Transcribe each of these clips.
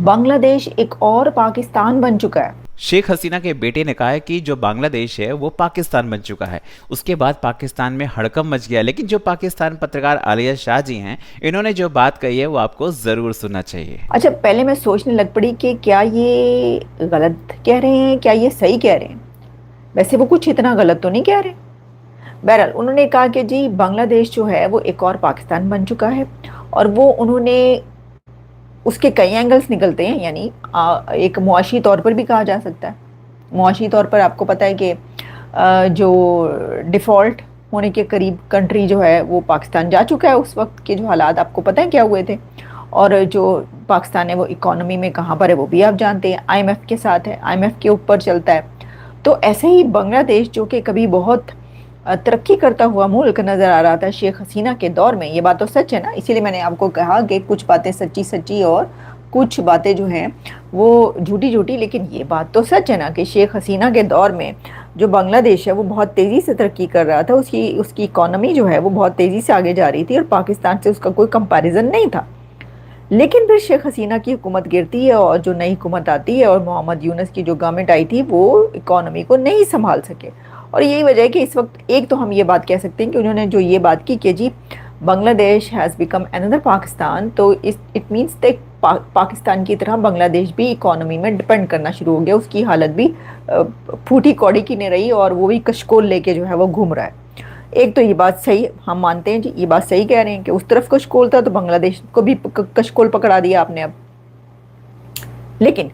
बांग्लादेश एक और पाकिस्तान बन चुका है। शेख हसीना के बेटे ने कहा है कि जो बांग्लादेश है वो पाकिस्तान बन चुका है। उसके बाद पाकिस्तान में हड़कंप मच गया। लेकिन जो पाकिस्तान पत्रकार आलिया शाह जी हैं, इन्होंने जो बात कही है वो आपको ज़रूर सुनना चाहिए। अच्छा, पहले मैं सोचने लग पड़ी कि क्या ये गलत कह रहे हैं, क्या ये सही कह रहे हैं। वैसे वो कुछ इतना गलत तो नहीं कह रहे। बहरहाल उन्होंने कहा कि जी बांग्लादेश जो है वो एक और पाकिस्तान बन चुका है। और वो उन्होंने उसके कई एंगल्स निकलते हैं, यानी एक मुआशी तौर पर भी कहा जा सकता है। मुआशी तौर पर आपको पता है कि जो डिफ़ॉल्ट होने के करीब कंट्री जो है वो पाकिस्तान जा चुका है। उस वक्त के जो हालात आपको पता है क्या हुए थे, और जो पाकिस्तान है वो इकोनॉमी में कहाँ पर है वो भी आप जानते हैं। आईएमएफ के साथ है, आईएमएफ के ऊपर चलता है। तो ऐसे ही बांग्लादेश जो कि कभी बहुत तरक्की करता हुआ मुल्क नज़र आ रहा था शेख हसीना के दौर में, ये बात तो सच है ना। इसीलिए मैंने आपको कहा कि कुछ बातें सच्ची सच्ची और कुछ बातें जो हैं वो झूठी झूठी, लेकिन ये बात तो सच है ना कि शेख हसीना के दौर में जो बांग्लादेश है वो बहुत तेज़ी से तरक्की कर रहा था। उसकी उसकी इकॉनमी जो है वो बहुत तेज़ी से आगे जा रही थी और पाकिस्तान से उसका कोई कंपैरिजन नहीं था। लेकिन फिर शेख हसीना की हुकूमत गिरती है और जो नई हुकूमत आती है, और मोहम्मद यूनस की जो गवर्नमेंट आई थी वो इकॉनमी को नहीं संभाल सके। और यही वजह है कि इस वक्त एक तो हम ये बात कह सकते हैं कि उन्होंने जो ये बात की कि जी Bangladesh has become another Pakistan, तो इट मीन्स दैट पाकिस्तान की तरह बांग्लादेश भी इकॉनमी में डिपेंड करना शुरू हो गया। उसकी हालत भी फूटी कौड़ी की नहीं रही, और वो भी कशकोल लेके जो है वो घूम रहा है। एक तो ये बात सही, हम मानते हैं जी ये बात सही कह रहे हैं कि उस तरफ कशकोल था तो बांग्लादेश को भी कशकोल पकड़ा दिया आपने अब। लेकिन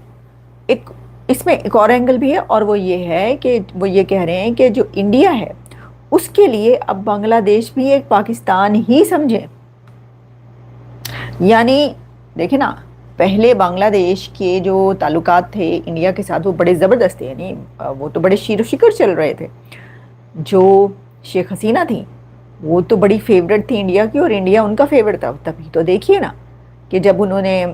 एक इसमें एक और एंगल भी है, और वो ये है कि वो ये कह रहे हैं कि जो इंडिया है उसके लिए अब बांग्लादेश भी एक पाकिस्तान ही समझे। यानी देखे ना, पहले बांग्लादेश के जो ताल्लुकात थे इंडिया के साथ वो बड़े ज़बरदस्त थे, यानी वो तो बड़े शीरो शिकर चल रहे थे। जो शेख हसीना थी वो तो बड़ी फेवरेट थी इंडिया की, और इंडिया उनका फेवरेट था। तभी तो देखिए ना कि जब उन्होंने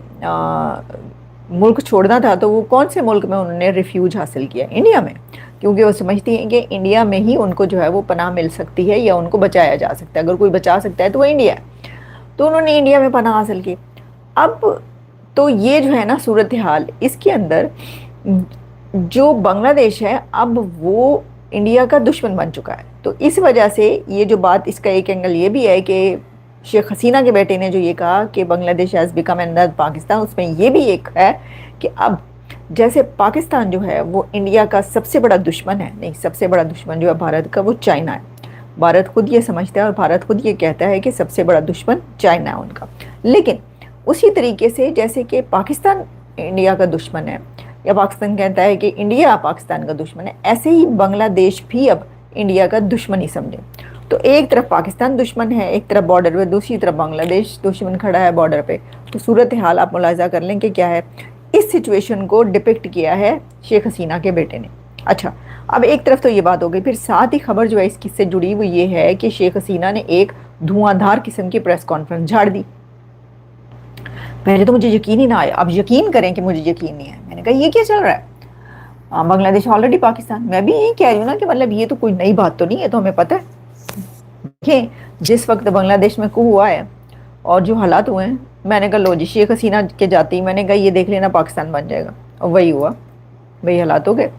मुल्क छोड़ना था तो वो कौन से मुल्क में उन्होंने रिफ्यूज हासिल किया, इंडिया में। क्योंकि वो समझती हैं कि इंडिया में ही उनको जो है वो पनाह मिल सकती है या उनको बचाया जा सकता है। अगर कोई बचा सकता है तो वो इंडिया है। तो उन्होंने इंडिया में पनाह हासिल की। अब तो ये जो है ना सूरत हाल, इसके अंदर जो बांग्लादेश है अब वो इंडिया का दुश्मन बन चुका है। तो इस वजह से ये जो बात, इसका एक एंगल ये भी है कि शेख हसीना के बेटे ने जो ये कहा कि Bangladesh has become another Pakistan, उसमें ये भी एक है कि अब जैसे पाकिस्तान जो है वो इंडिया का सबसे बड़ा दुश्मन है, नहीं सबसे बड़ा दुश्मन जो है भारत का वो चाइना है। भारत खुद ये समझता है और भारत खुद ये कहता है कि सबसे बड़ा दुश्मन चाइना है उनका। लेकिन उसी तरीके से जैसे कि पाकिस्तान इंडिया का दुश्मन है, या पाकिस्तान कहता है कि इंडिया पाकिस्तान का दुश्मन है, ऐसे ही बांग्लादेश भी अब इंडिया का दुश्मन ही समझे। तो एक तरफ पाकिस्तान दुश्मन है, एक तरफ बॉर्डर पे, दूसरी तरफ बांग्लादेश दुश्मन खड़ा है बॉर्डर पे। तो सूरत हाल आप मुलाहिजा कर लें कि क्या है। इस सिचुएशन को डिपिक्ट किया है शेख हसीना के बेटे ने। अच्छा, अब एक तरफ तो ये बात हो गई, फिर साथ ही खबर जो है इस किस्से जुड़ी वो ये है कि शेख हसीना ने एक धुआंधार किस्म की प्रेस कॉन्फ्रेंस झाड़ दी। पहले तो मुझे यकीन ही ना आया, अब यकीन करें कि मुझे यकीन नहीं है। मैंने कहा ये क्या चल रहा है, बांग्लादेश ऑलरेडी पाकिस्तान। मैं भी यही कह रही हूँ ना कि मतलब ये तो कोई नई बात तो नहीं है, तो हमें पता है। देखें जिस वक्त बांग्लादेश में कू हुआ है और जो हालात हुए हैं, मैंने कहा लो जी शेख हसीना के जाती मैंने कहा ये देख लेना पाकिस्तान बन जाएगा, और वही हुआ, वही हालात हो गए।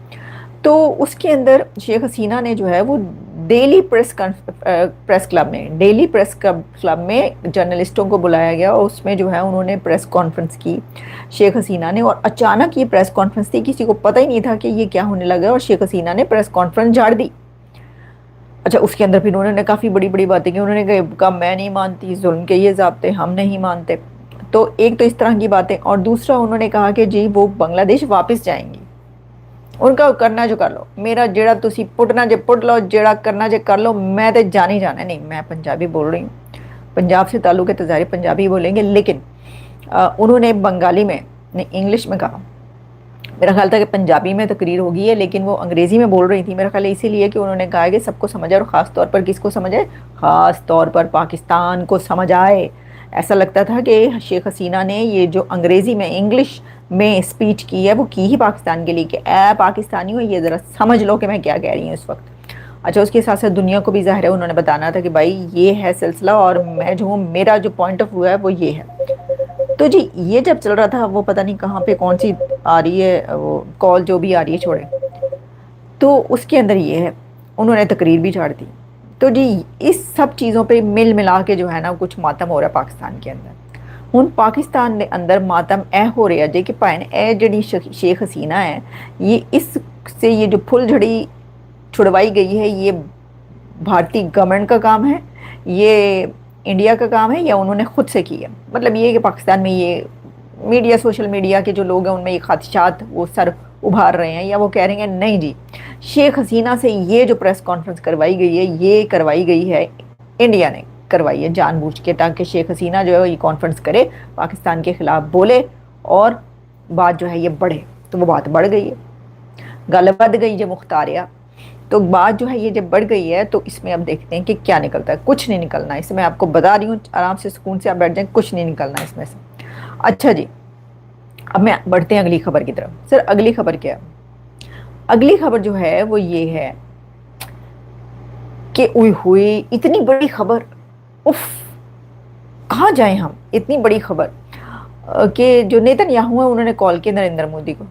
तो उसके अंदर शेख हसीना ने जो है वो डेली प्रेस क्लब में जर्नलिस्टों को बुलाया गया, और उसमें जो है उन्होंने प्रेस कॉन्फ्रेंस की शेख हसीना ने। और अचानक ये प्रेस कॉन्फ्रेंस थी, किसी को पता ही नहीं था कि ये क्या होने लगा, और शेख हसीना ने प्रेस कॉन्फ्रेंस झाड़ दी। अच्छा, उसके अंदर फिर उन्होंने काफ़ी बड़ी बड़ी बातें की। उन्होंने कहा मैं नहीं मानती जुल्म के ये ज़ाब्ते हम नहीं मानते। तो एक तो इस तरह की बातें, और दूसरा उन्होंने कहा कि जी वो बांग्लादेश वापस जाएंगी, उनका करना जो कर लो, मेरा जेड़ा तुसी पुटना जे पुट लो, जेड़ा करना जे कर लो, मैं तो जान ही जाना। नहीं, मैं पंजाबी बोल रही हूँ, पंजाब से ताल्लुक़ है तो ज़ाहिर पंजाबी बोलेंगे। लेकिन उन्होंने बंगाली में नहीं इंग्लिश में कहा। मेरा ख्याल था कि पंजाबी में तकरीर होगी है, लेकिन वो अंग्रेज़ी में बोल रही थी। मेरा ख्याल इसीलिए कि उन्होंने कहा कि सबको समझ आए, और ख़ास तौर पर किसको समझ आए, ख़ास तौर पर पाकिस्तान को समझ आए। ऐसा लगता था कि शेख हसीना ने ये जो अंग्रेज़ी में इंग्लिश में स्पीच की है वो की ही पाकिस्तान के लिए कि ए पाकिस्तानी हो ये ज़रा समझ लो कि मैं क्या कह रही हूँ इस वक्त। अच्छा, उसके साथ साथ दुनिया को भी ज़ाहिर है उन्होंने बताना था कि भाई ये है सिलसिला, और मैं जो हूँ मेरा जो पॉइंट ऑफ व्यू है वो ये है। तो जी ये जब चल रहा था, वो पता नहीं कहाँ पे कौन सी आ रही है वो कॉल, जो भी आ रही है छोड़े, तो उसके अंदर ये है, उन्होंने तकरीर भी झाड़ दी। तो जी इस सब चीज़ों पे मिल मिला के जो है ना कुछ मातम हो रहा है पाकिस्तान के अंदर। ਹੁਣ पाकिस्तान के अंदर मातम ए हो रहा है कि भाई ए जड़ी शेख हसीना है, ये इससे ये जो फुलझड़ी छुड़वाई गई है, ये भारतीय गवर्नमेंट का काम है, ये इंडिया का काम है, या उन्होंने खुद से किया। मतलब ये कि पाकिस्तान में ये मीडिया, सोशल मीडिया के जो लोग हैं उनमें ये खदशात वो सर उभार रहे हैं, या वो कह रहे हैं नहीं जी, शेख हसीना से ये जो प्रेस कॉन्फ्रेंस करवाई गई है, ये करवाई गई है इंडिया ने करवाई है जानबूझ के, ताकि शेख हसीना जो है ये कॉन्फ्रेंस करे, पाकिस्तान के खिलाफ बोले और बात जो है ये बढ़े। तो वो बात बढ़ गई है, गल बढ़ गई जो मुख्तारिया। तो बात जो है ये जब बढ़ गई है, तो इसमें अब देखते हैं कि क्या निकलता है। कुछ नहीं निकलना है इसमें, आपको बता रही हूँ, आराम से सुकून से आप बैठ जाएं, कुछ नहीं निकलना है इसमें से। अच्छा जी, अब मैं बढ़ते हैं अगली खबर की तरफ। सर अगली खबर क्या है? अगली खबर जो है वो ये है कि उई हुई इतनी बड़ी खबर, उफ, कहाँ जाएं हम, इतनी बड़ी खबर कि जो नेतन्याहू है उन्होंने कॉल किया नरेंद्र मोदी को।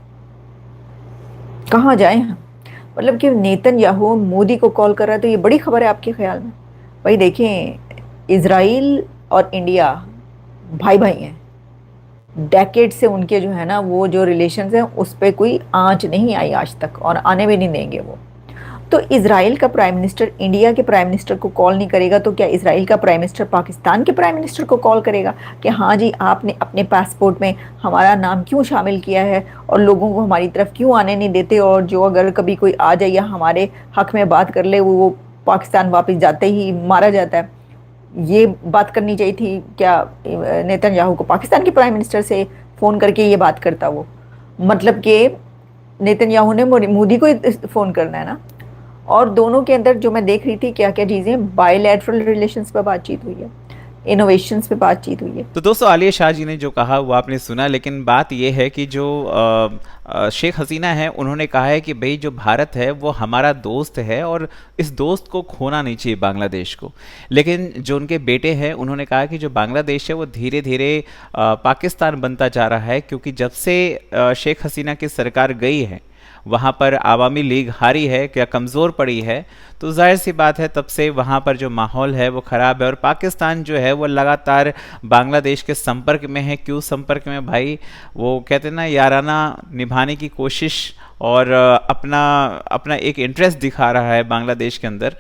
कहाँ जाएं हम, मतलब कि नेतन्याहू मोदी को कॉल कर रहा है, तो ये बड़ी खबर है आपके ख्याल में? भाई देखें, इजराइल और इंडिया भाई भाई हैं, डेकेड से उनके जो है ना वो जो रिलेशंस हैं उस पर कोई आंच नहीं आई आज तक, और आने भी नहीं देंगे वो। तो इजराइल का प्राइम मिनिस्टर इंडिया के प्राइम मिनिस्टर को कॉल नहीं करेगा, तो क्या इजराइल का प्राइम मिनिस्टर पाकिस्तान के प्राइम मिनिस्टर को कॉल करेगा कि हाँ जी, आपने अपने पासपोर्ट में हमारा नाम क्यों शामिल किया है और लोगों को हमारी तरफ क्यों आने नहीं देते, और जो अगर कभी कोई आ जाए या हमारे हक में बात कर ले, वो पाकिस्तान वापस जाते ही मारा जाता है। ये बात करनी चाहिए थी क्या नेतन्याहू को? पाकिस्तान के प्राइम मिनिस्टर से फ़ोन करके ये बात करता वो, मतलब कि नेतन्याहू ने मोदी को फ़ोन करना है ना। और दोनों के अंदर जो मैं देख रही थी क्या क्या चीज़ें, बायलैटरल रिलेशंस पे बातचीत हुई है, इनोवेशंस पे बातचीत हुई है। तो दोस्तों, आलिया शाह जी ने जो कहा वो आपने सुना, लेकिन बात ये है कि जो शेख हसीना है उन्होंने कहा है कि भाई जो भारत है वो हमारा दोस्त है और इस दोस्त को खोना नहीं चाहिए बांग्लादेश को। लेकिन जो उनके बेटे हैं उन्होंने कहा कि जो बांग्लादेश है वो धीरे धीरे पाकिस्तान बनता जा रहा है, क्योंकि जब से शेख हसीना की सरकार गई है वहाँ पर आवामी लीग हारी है, क्या कमज़ोर पड़ी है, तो जाहिर सी बात है तब से वहाँ पर जो माहौल है वो ख़राब है। और पाकिस्तान जो है वो लगातार बांग्लादेश के संपर्क में है। क्यों संपर्क में भाई? वो कहते हैं ना, याराना निभाने की कोशिश और अपना अपना एक इंटरेस्ट दिखा रहा है बांग्लादेश के अंदर,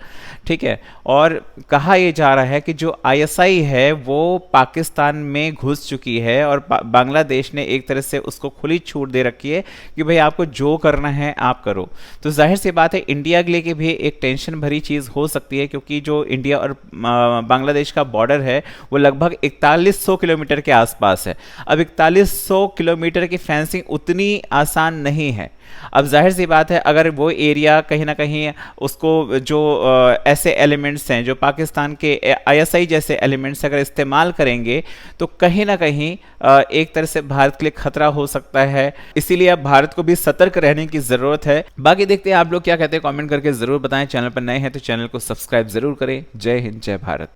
ठीक है। और कहा यह जा रहा है कि जो आईएसआई है वो पाकिस्तान में घुस चुकी है और बांग्लादेश ने एक तरह से उसको खुली छूट दे रखी है कि भाई आपको जो करना है आप करो। तो जाहिर सी बात है इंडिया के लिए भी एक टेंशन भरी चीज़ हो सकती है, क्योंकि जो इंडिया और बांग्लादेश का बॉर्डर है वो लगभग 4100 किलोमीटर के आसपास है। अब 4100 किलोमीटर की फेंसिंग उतनी आसान नहीं है। अब जाहिर सी बात है अगर वो एरिया कहीं ना कहीं उसको जो ऐसे एलिमेंट्स हैं जो पाकिस्तान के आईएसआई जैसे एलिमेंट्स अगर इस्तेमाल करेंगे तो कहीं ना कहीं एक तरह से भारत के लिए खतरा हो सकता है। इसीलिए अब भारत को भी सतर्क रहने की ज़रूरत है। बाकी देखते हैं आप लोग क्या कहते हैं, कमेंट करके ज़रूर बताएं। चैनल पर नए हैं तो चैनल को सब्सक्राइब ज़रूर करें। जय हिंद, जय भारत।